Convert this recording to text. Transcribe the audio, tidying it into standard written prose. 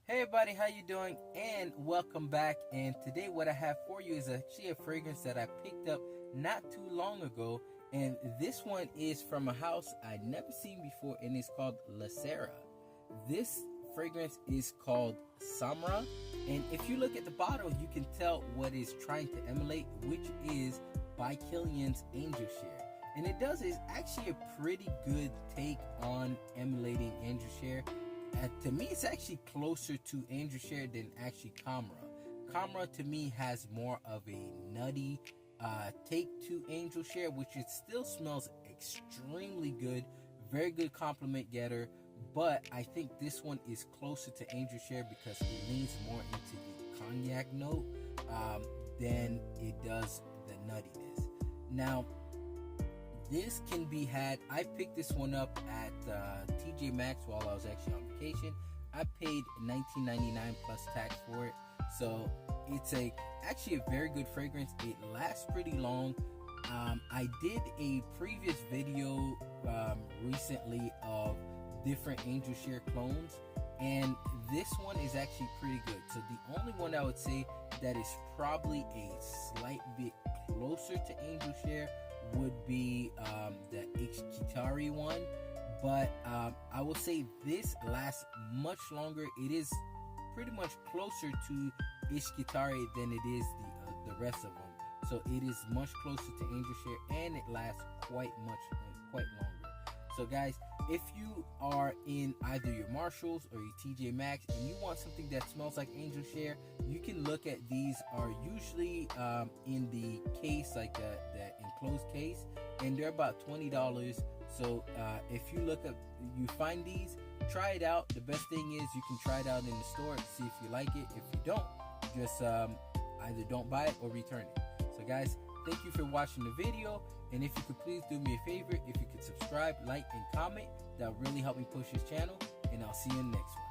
Hey everybody, how you doing? And welcome back. And today what I have for you is actually a fragrance that I picked up not too long ago. And this one is from a house I'd never seen before, and it's called Sera. This fragrance is called Samrah. And if you look at the bottle, you can tell what it's trying to emulate, which is By Kilian's Angel Share. And it does is actually a pretty good take on emulating Angel Share. To me, it's actually closer to Angel Share than actually Camera. Camera to me has more of a nutty take to Angel Share, which it still smells extremely good, very good compliment getter. But I think this one is closer to Angel Share because it leans more into the cognac note than it does the nuttiness. Now, this can be had. I picked this one up at TJ Maxx while I was actually on vacation. I paid $19.99 plus tax for it, so it's actually a very good fragrance. It lasts pretty long. I did a previous video recently of different Angel Share clones, and this one is actually pretty good. So the only one I would say that is probably a slight bit closer to Angel Share would be the Ishkitari one, but I will say this lasts much longer. It is pretty much closer to Ishkitari than it is the rest of them, so it is much closer to Angel Share, and it lasts quite longer. So guys, if you are in either your Marshalls or your TJ Maxx and you want something that smells like Angel Share, you can look at these. Are usually in the case, like the enclosed case, and they're about $20. So if you you find these, try it out. The best thing is you can try it out in the store to see if you like it. If you don't, just either don't buy it or return it. So guys, thank you for watching the video, and if you could please do me a favor, if you could subscribe, like, and comment, that would really help me push this channel, and I'll see you in the next one.